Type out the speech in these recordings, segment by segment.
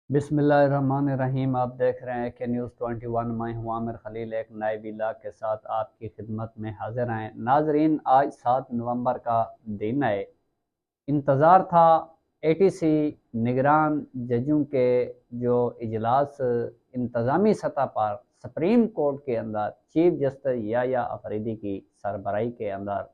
बिस्मिल्लाहिर्रहमानिर्रहीम। आप देख रहे हैं कि न्यूज़ 21। मैं हूं आमिर खलील, एक नए विला के साथ आपकी खिदमत में हाजिर हैं। नाजरीन, आज 7 नवंबर का दिन है। इंतज़ार था एटीसी निगरान जजों के जो इजलास इंतज़ामी सतह पर सुप्रीम कोर्ट के अंदर चीफ जस्टिस याया अफरीदी की सरबराही के अंदर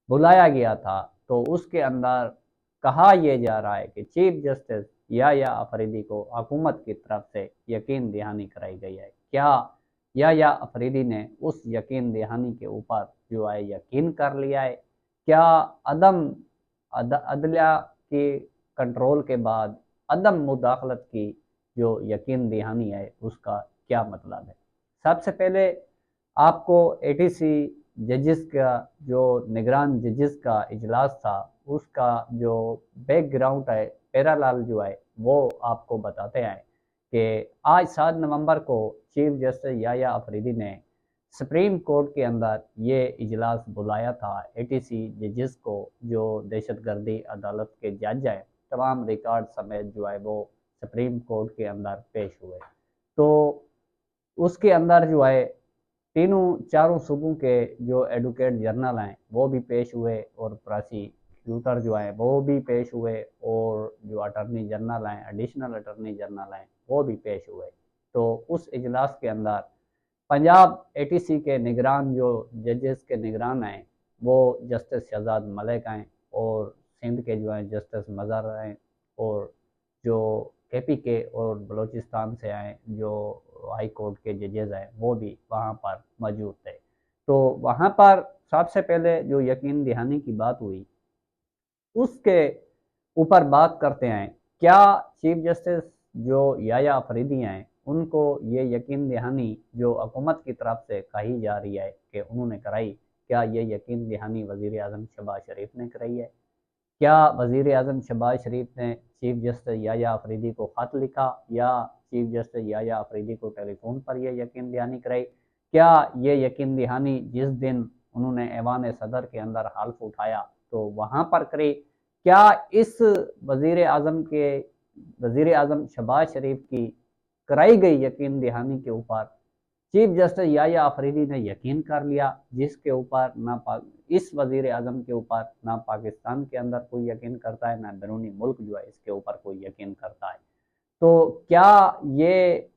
बुलाया गया था। तो उसके अंदर कहा यह जा रहा है कि चीफ जस्टिस या अफरीदी को हुकूमत की तरफ से यकीन दहानी कराई गई है। क्या या अफरीदी ने उस यकीन दहानी के ऊपर जो है यकीन कर लिया है? क्या अदम अदलिया के कंट्रोल के बाद अदम मुदाखलत की जो यकीन दहानी है उसका क्या मतलब है? सबसे पहले आपको एटीसी जजेस का जो निगरान जजेस का इजलास था उसका जो बैकग्राउंड है, पैरालाल जो है वो आपको बताते हैं कि आज 7 नवंबर को चीफ जस्टिस याया अफरीदी ने सुप्रीम कोर्ट के अंदर ये इजलास बुलाया था एटीसी जजेस को, जो दहशतगर्दी अदालत के जज हैं। तमाम रिकॉर्ड समेत जो है वो सुप्रीम कोर्ट के अंदर पेश हुए। तो उसके अंदर जो है तीनों चारों सूबों के जो एडवोकेट जनरल हैं वो भी पेश हुए, और प्रोसिक्यूटर जो है वो भी पेश हुए, और जो अटर्नी जनरल हैं, एडिशनल अटर्नी जनरल हैं, वो भी पेश हुए। तो उस इजलास के अंदर पंजाब एटीसी के निगरान जो जजेस के निगरान हैं वो जस्टिस शहजाद मलिक हैं, और सिंध के जो हैं जस्टिस मज़हर हैं, और जो केपी के और बलूचिस्तान से आए जो हाई कोर्ट के जजेस हैं वो भी वहाँ पर मौजूद थे। तो वहाँ पर सबसे पहले जो यकीन दहानी की बात हुई उसके ऊपर बात करते हैं। क्या चीफ जस्टिस जो याया अफरीदी हैं उनको ये यकीन दहानी जो हुकूमत की तरफ से कही जा रही है कि उन्होंने कराई, क्या ये यकीन दहानी वज़ीर आज़म शहबाज शरीफ ने कराई है? क्या वज़ीर आज़म शहबाज शरीफ ने चीफ जस्टिस याया अफरीदी को ख़त लिखा, या चीफ जस्टिस याया अफरीदी को टेलीफोन पर यह यकीन दहानी कराई? क्या ये यकीन दहानी जिस दिन उन्होंने ऐवान सदर के अंदर हल्फ उठाया तो वहाँ पर करी? क्या इस वज़ीर आज़म शहबाज शरीफ की कराई गई यकीन दहानी के ऊपर चीफ जस्टिस याया अफरीदी ने यकीन कर लिया, जिसके ऊपर ना इस वज़ीर आज़म के ऊपर ना पाकिस्तान के अंदर कोई यकीन करता है, ना बैरूनी मुल्क जो है इसके ऊपर कोई यकीन करता है? तो क्या ये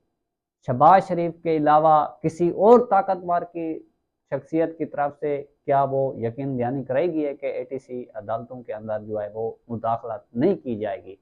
शहबाज शरीफ के अलावा किसी और ताकतवर की शख्सियत की तरफ से क्या वो यकीन दहानी कराएगी है कि एटीसी अदालतों के अंदर जो है वो मुदाखलत नहीं की जाएगी?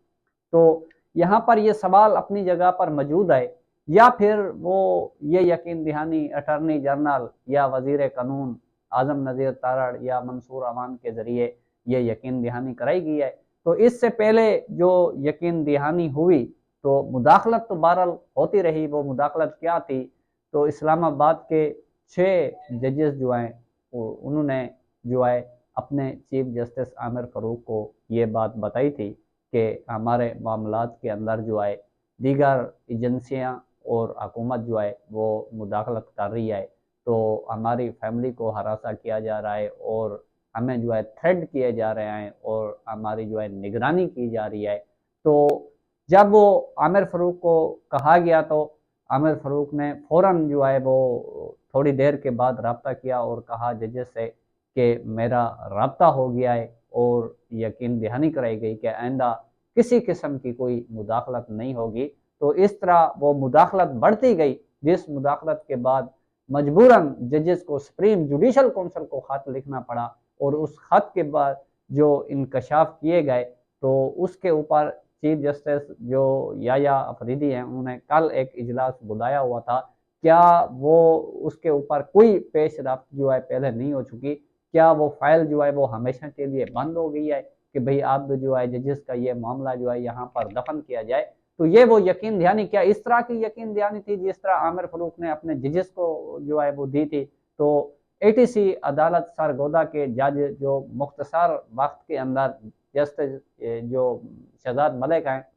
तो यहाँ पर ये सवाल अपनी जगह पर मौजूद है। या फिर वो ये यकीन दहानी अटर्नी जनरल या वजीर कानून आजम नज़ीर तारड़ या मंसूर अवान के ज़रिए ये यकीन दहानी कराई गई है? तो इससे पहले जो यकीन दहानी हुई तो मुदाखलत तो बहरहाल होती रही। वो मुदाखलत क्या थी? तो इस्लामाबाद के 6 जजेस जो हैं उन्होंने जो है अपने चीफ जस्टिस आमिर फ़ारूक को ये बात बताई थी कि हमारे मामलात के अंदर जो है दीगर एजेंसियां और हुकूमत जो है वो मुदाखलत कर रही है, तो हमारी फैमिली को हरासा किया जा रहा है, और हमें जो है थ्रेड किए जा रहे हैं, और हमारी जो है निगरानी की जा रही है। तो जब वो आमिर फ़ारूक को कहा गया तो आमिर फ़ारूक ने फ़ौरन जो है वो थोड़ी देर के बाद रब्ता किया और कहा जजेस से कि मेरा रब्ता हो गया है, और यकीन दहानी कराई गई कि आइंदा किसी किस्म की कोई मुदाखलत नहीं होगी। तो इस तरह वो मुदाखलत बढ़ती गई, जिस मुदाखलत के बाद मजबूरन जजेस को सुप्रीम जुडिशल कौंसिल को ख़त लिखना पड़ा, और उस ख़त के बाद जो इंकशाफ किए गए तो उसके ऊपर चीफ जस्टिस जो याया अफरीदी हैं उन्होंने कल एक इजलास बुलाया हुआ था। क्या वो उसके ऊपर कोई पेश रफ्त जो है पहले नहीं हो चुकी? क्या वो फाइल जो है वो हमेशा के लिए बंद हो गई है कि भाई अब जो है जजेस का ये मामला जो है यहाँ पर दफन किया जाए? तो ये वो यकीन दहानी क्या इस तरह की यकीन दहानी थी जिस तरह आमिर फ़ारूक ने अपने जजेस को जो है वो दी थी? तो एटीसी अदालत सरगोदा के जज जो मुख्तसर वक्त के अंदर जस्टिस जो शहजाद मलिक हैं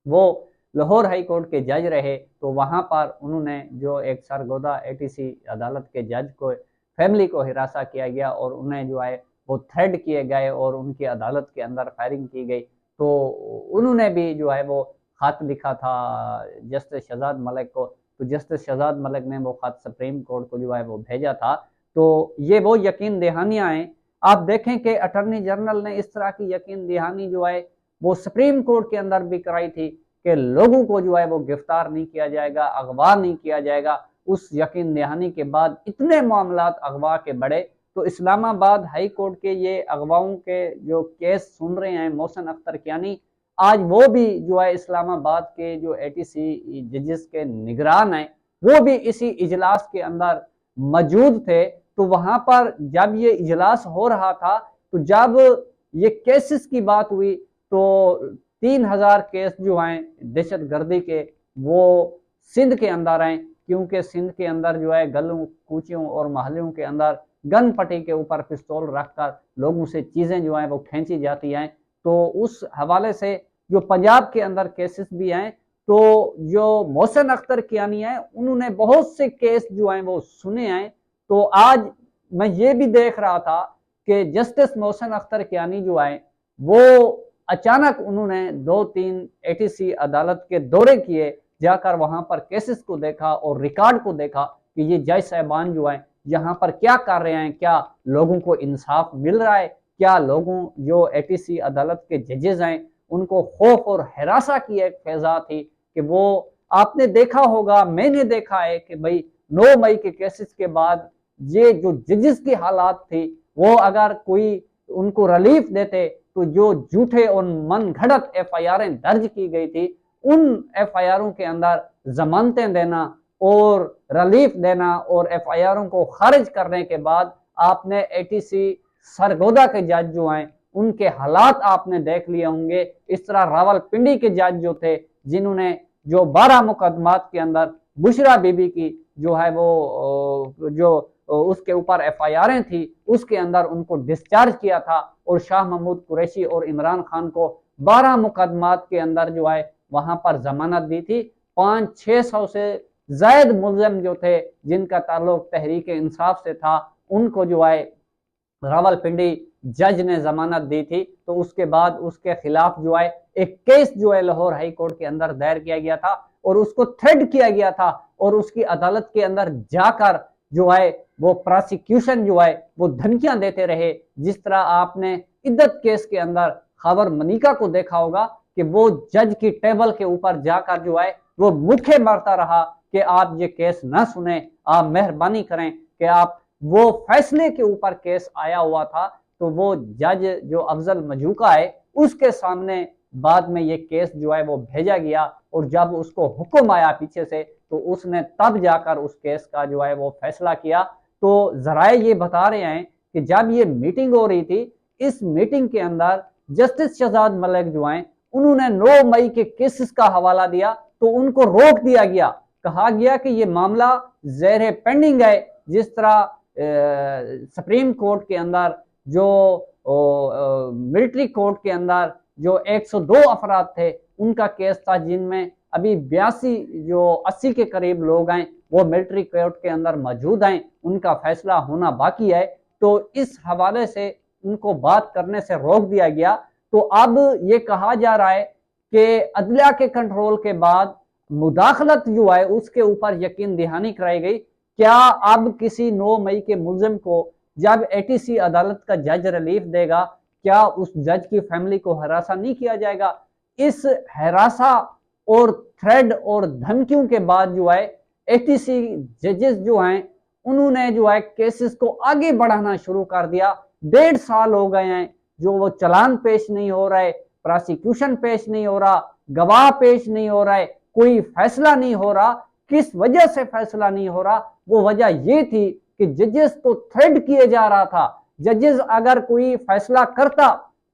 वो लाहौर हाई कोर्ट के जज रहे, तो वहाँ पर उन्होंने जो एक सरगोदा एटीसी अदालत के जज को फैमिली को हिरासा किया गया, और उन्हें जो है वो थ्रेड किए गए और उनकी अदालत के अंदर फायरिंग की गई। तो उन्होंने भी जो है वो खत लिखा था जस्टिस शहजाद मलिक को, तो जस्टिस शहजाद मलिक ने वो खत सुप्रीम कोर्ट को जो है वो भेजा था। तो ये वो यकीन दहानियां हैं। आप देखें कि अटॉर्नी जनरल ने इस तरह की यकीन दहानी जो है वो सुप्रीम कोर्ट के अंदर भी कराई थी कि लोगों को जो है वो गिरफ्तार नहीं किया जाएगा, अगवा नहीं किया जाएगा। उस यकीन दहानी के बाद इतने मामला अगवा के बढ़े, तो इस्लामाबाद हाई कोर्ट के ये अगवाओं के जो केस सुन रहे हैं मोहसिन अख्तर कियानी, आज वो भी जो है इस्लामाबाद के जो एटीसी जजेस के निगरान हैं, वो भी इसी इजलास के अंदर मौजूद थे। तो वहां पर जब ये इजलास हो रहा था, तो जब ये केसेस की बात हुई, तो 3000 केस जो हैं दहशत गर्दी के वो सिंध के अंदर हैं, क्योंकि सिंध के अंदर जो है गलों कूचियों और महलों के अंदर गन पट्टी के ऊपर पिस्तौल रखकर लोगों से चीजें जो हैं वो खींची जाती हैं। तो उस हवाले से जो पंजाब के अंदर केसेस भी हैं, तो जो मोहसिन अख्तर कियानी है उन्होंने बहुत से केस जो हैं वो सुने हैं। तो आज मैं ये भी देख रहा था कि जस्टिस मोहसिन अख्तर कियानी जो है वो अचानक उन्होंने 2-3 एटीसी अदालत के दौरे किए, जाकर वहां पर केसेस को देखा और रिकॉर्ड को देखा कि ये जज साहबान जो है यहाँ पर क्या कर रहे हैं, क्या लोगों को इंसाफ मिल रहा है, क्या लोगों जो एटीसी अदालत के जजेस हैं उनको खौफ और हरासा की एक फैजा थी कि वो आपने देखा होगा, मैंने देखा है कि भाई 9 मई के केसेस के बाद ये जो जजेस की हालात थी, वो अगर कोई उनको रिलीफ देते तो जो झूठे और मन घड़त एफआईआर दर्ज की गई थी, उन एफआईआरों के अंदर जमानतें देना और रिलीफ देना और एफआईआरों को खारिज करने के बाद आपने एटीसी सरगोदा के जज जो हैं उनके हालात आपने देख लिए होंगे। इस तरह रावलपिंडी के जज जो थे, जिन्होंने जो 12 मुकदमात के अंदर बुशरा बीबी की जो है वो जो उसके ऊपर एफआईआर थी उसके अंदर उनको डिस्चार्ज किया था, और शाह महमूद कुरैशी और इमरान खान को 12 मुकदमात के अंदर जो है वहां पर जमानत दी थी। 500-600 से जायद मुलजम जो थे जिनका ताल्लुक तहरीक इंसाफ से था, उनको जो है रावलपिंडी जज ने जमानत दी थी। तो उसके बाद उसके खिलाफ जो है एक केस जो है लाहौर हाई कोर्ट के अंदर दायर किया गया था और उसको थ्रेड किया गया था, और उसकी अदालत के अंदर जाकर जो है वो प्रोसिक्यूशन जो है वो धमकियां देते रहे। जिस तरह आपने इद्दत केस के अंदर खबर मनिका को देखा होगा कि वो जज की टेबल के ऊपर जाकर जो है वो मुखे मारता रहा कि आप ये केस ना सुने, आप मेहरबानी करें कि आप, वो फैसले के ऊपर केस आया हुआ था, तो वो जज जो अफजल मजूका है उसके सामने बाद में ये केस जो है वो भेजा गया, और जब उसको हुक्म आया पीछे से तो उसने तब जाकर उस केस का जो है वो फैसला किया। तो जराए ये बता रहे हैं कि जब ये मीटिंग हो रही थी, इस मीटिंग के अंदर जस्टिस शहजाद मलिक जो हैं उन्होंने 9 मई के केसेस का हवाला दिया, तो उनको रोक दिया गया, कहा गया कि ये मामला ज़ेर पेंडिंग है। जिस तरह सुप्रीम कोर्ट के अंदर जो मिलिट्री कोर्ट के अंदर जो 102 अफराद थे उनका केस था, जिनमें अभी 82 जो 80 के करीब लोग हैं वो मिलिट्री कोर्ट के अंदर मौजूद हैं, उनका फैसला होना बाकी है। तो इस हवाले से उनको बात करने से रोक दिया गया। तो अब ये कहा जा रहा है कि अदलिया के कंट्रोल के बाद मुदाखलत जो है उसके ऊपर यकीन दहानी कराई गई। क्या अब किसी 9 मई के मुलजिम को जब एटीसी अदालत का जज रिलीफ देगा, क्या उस जज की फैमिली को हरासा नहीं किया जाएगा? इस हरासा और थ्रेड और धमकियों के बाद जो है एटीसी जजेस जो हैं उन्होंने जो है केसेस को आगे बढ़ाना शुरू कर दिया। 1.5 साल हो गए हैं जो वो चलान पेश नहीं हो रहा है, प्रोसिक्यूशन पेश नहीं हो रहा, गवाह पेश नहीं हो रहा है, कोई फैसला नहीं हो रहा। किस वजह से फैसला नहीं हो रहा? वो वजह ये थी कि जजेस को थ्रेड किए जा रहा था। जजेस अगर कोई फैसला करता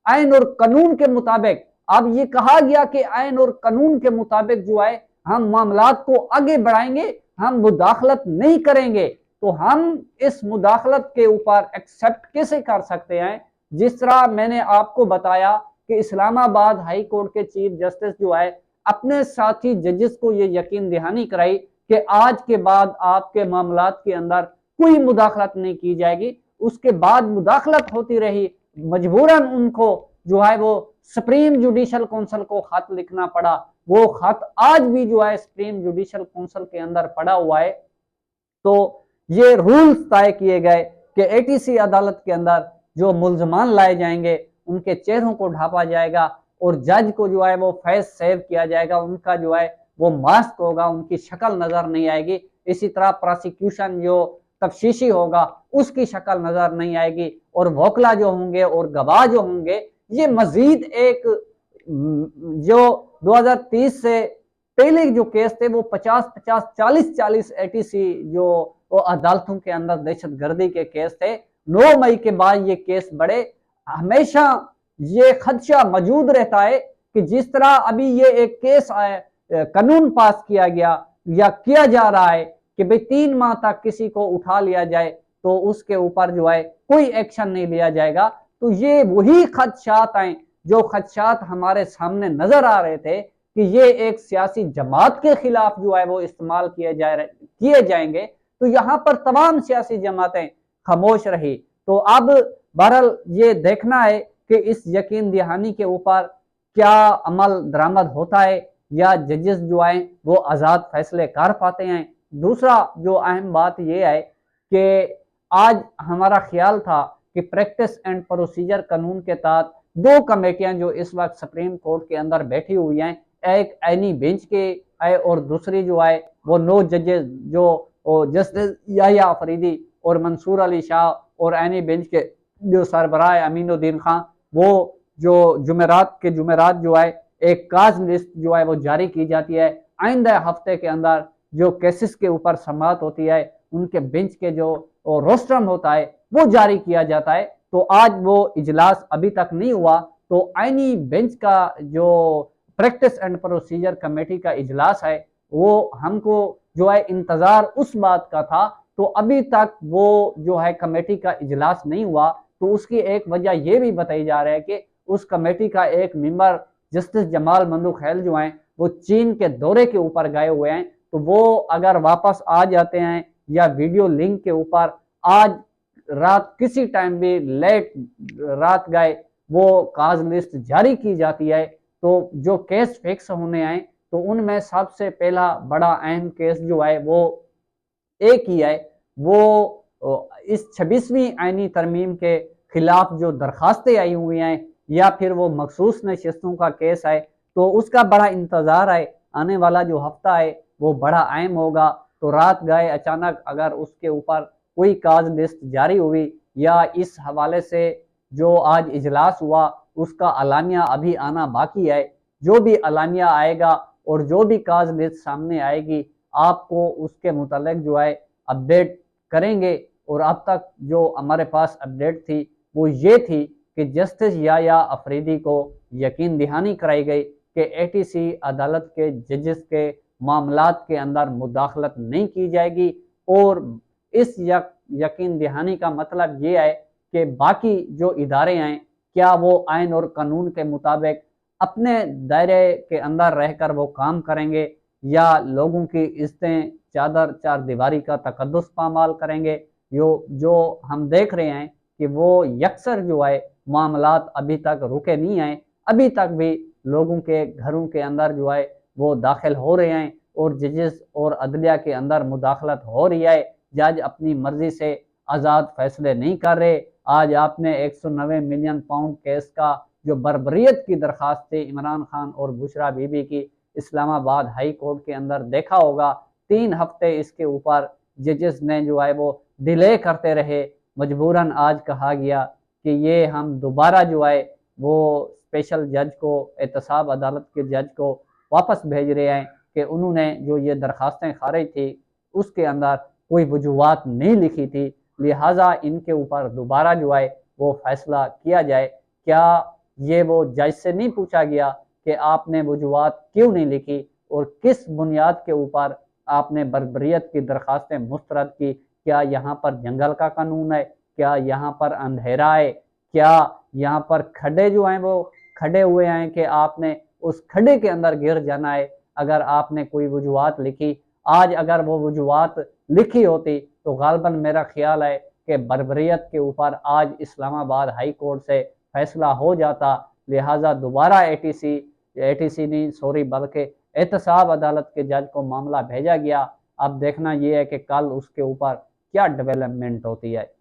आइन और कानून के मुताबिक, अब ये कहा गया कि आइन और कानून के मुताबिक जो है हम मामलात को आगे बढ़ाएंगे, हम मुदाखलत नहीं करेंगे, तो हम इस मुदाखलत के ऊपर एक्सेप्ट कैसे कर सकते हैं? जिस तरह मैंने आपको बताया कि इस्लामाबाद हाई कोर्ट के चीफ जस्टिस जो है अपने साथी जजेस को ये यकीन दहानी कराई कि आज के बाद आपके मामलात के अंदर कोई मुदाखलत नहीं की जाएगी। उसके बाद मुदाखलत होती रही, मजबूरन उनको जो है वो सुप्रीम जुडिशल काउंसिल को खत लिखना पड़ा, वो खत आज भी जो है सुप्रीम जुडिशल काउंसिल के अंदर पड़ा हुआ है। तो ये रूल्स तय किए गए कि एटीसी अदालत के अंदर जो मुल्जमान लाए जाएंगे उनके चेहरों को ढांपा जाएगा और जज को जो है वो फेस सेव किया जाएगा, उनका जो है वो मास्क होगा, उनकी शक्ल नजर नहीं आएगी। इसी तरह प्रोसिक्यूशन जो तफ्तीशी होगा उसकी शक्ल नजर नहीं आएगी और वोकला जो होंगे और गवाह जो होंगे ये मजीद एक जो 2030 से पहले जो केस थे वो 50-50, 40-40 एटीसी जो वो अदालतों के अंदर दहशतगर्दी के केस थे। 9 मई के बाद ये केस बढ़े। हमेशा ये खदशा मौजूद रहता है कि जिस तरह अभी ये एक केस कानून पास किया गया या किया जा रहा है कि भाई 3 माह तक किसी को उठा लिया जाए तो उसके ऊपर जो है कोई एक्शन नहीं लिया जाएगा। तो ये वही खदशात हैं जो खदशात हमारे सामने नजर आ रहे थे कि ये एक सियासी जमात के खिलाफ जो है वो इस्तेमाल किए जाएंगे। तो यहाँ पर तमाम सियासी जमातें खामोश रही। तो अब बहरहाल ये देखना है कि इस यकीन दहानी के ऊपर क्या अमल दरामद होता है या जजेस जो है वो आज़ाद फैसले कर पाते हैं। दूसरा जो अहम बात यह है कि आज हमारा ख्याल था कि प्रैक्टिस एंड प्रोसीजर कानून के तहत 2 कमेटियां जो इस वक्त सुप्रीम कोर्ट के अंदर बैठी हुई हैं, एक एनी बेंच के है और दूसरी जो है वो 9 जजेस जो जस्टिस याहिया अफरीदी और मंसूर अली शाह और एनी बेंच के जो सरबराह अमीनुद्दीन खान, वो जो जुमेरात जो है एक काज लिस्ट जो है वो जारी की जाती है। आइंदा हफ्ते के अंदर जो केसेस के ऊपर समाअत होती है उनके बेंच के जो रोस्टरम होता है वो जारी किया जाता है। तो आज वो इजलास अभी तक नहीं हुआ, तो आईनी बेंच का जो प्रैक्टिस एंड प्रोसीजर कमेटी का इजलास है वो हमको जो है इंतजार उस बात का था। तो अभी तक वो जो है कमेटी का इजलास नहीं हुआ। तो उसकी एक वजह यह भी बताई जा रहा है कि उस कमेटी का एक मेंबर जस्टिस जमाल मंदुखैल जो हैं वो चीन के दौरे के ऊपर गए हुए हैं। तो वो अगर वापस आ जाते हैं या वीडियो लिंक के ऊपर आज रात किसी टाइम भी लेट रात गए वो काज लिस्ट जारी की जाती है, तो जो केस फिक्स होने आए तो उनमें सबसे पहला बड़ा अहम केस जो है वो एक ही है, वो इस 26वीं आईनी तरमीम के खिलाफ जो दरखास्तें आई हुई हैं या फिर वो मखसूस नशिस्तों का केस है। तो उसका बड़ा इंतजार है। आने वाला जो हफ्ता है वो बड़ा अहम होगा। तो रात गए अचानक अगर उसके ऊपर कोई काज लिस्ट जारी हुई या इस हवाले से जो आज इजलास हुआ उसका अलानिया अभी आना बाकी है। जो भी अलानिया आएगा और जो भी काज लिस्ट सामने आएगी आपको उसके मुतालिक जो है अपडेट करेंगे। और अब तक जो हमारे पास अपडेट थी वो ये थी कि जस्टिस याहिया अफरीदी को यकीन दहानी कराई गई कि एटीसी अदालत के जजेस के मामलात के अंदर मुदाखलत नहीं की जाएगी। और इस यकीन दहानी का मतलब ये है कि बाकी जो इदारे हैं क्या वो आइन और कानून के मुताबिक अपने दायरे के अंदर रहकर वो काम करेंगे या लोगों की इज्जतें चादर चार दीवारी का तकद्दुस पामाल करेंगे। जो हम देख रहे हैं कि वो यकसर जो है मामलात अभी तक रुके नहीं हैं। अभी तक भी लोगों के घरों के अंदर जो है वो दाखिल हो रहे हैं और जजेस और अदलिया के अंदर मुदाखलत हो रही है। जज अपनी मर्जी से आज़ाद फैसले नहीं कर रहे। आज आपने 190 मिलियन पाउंड केस का जो बर्बरियत की दरखास्त थी इमरान खान और बुशरा बीबी की इस्लामाबाद हाई कोर्ट के अंदर देखा होगा। 3 हफ्ते इसके ऊपर जजेस ने जो है वो डिले करते रहे। मजबूरन आज कहा गया कि ये हम दोबारा जो है वो स्पेशल जज को एहतसाब अदालत के जज को वापस भेज रहे हैं कि उन्होंने जो ये दरखास्तें खारिज थी उसके अंदर कोई वजूहात नहीं लिखी थी, लिहाजा इनके ऊपर दोबारा जो है वो फैसला किया जाए। क्या ये वो जज से नहीं पूछा गया कि आपने वजूहात क्यों नहीं लिखी और किस बुनियाद के ऊपर आपने बर्बरियत की दरखास्तें मुस्तरद की? क्या यहाँ पर जंगल का कानून है? क्या यहाँ पर अंधेरा है? क्या यहाँ पर खड्डे जो हैं वो खड़े हुए हैं कि आपने उस खड्डे के अंदर गिर जाना है अगर आपने कोई वजूहात लिखी? आज अगर वो वजूहात लिखी होती तो गालबन मेरा ख्याल है कि बर्बरियत के ऊपर आज इस्लामाबाद हाई कोर्ट से फैसला हो जाता। लिहाजा दोबारा एटीसी एटीसी नहीं सॉरी बल्कि एहतसाब अदालत के जज को मामला भेजा गया। अब देखना यह है कि कल उसके ऊपर क्या डेवलपमेंट होती है।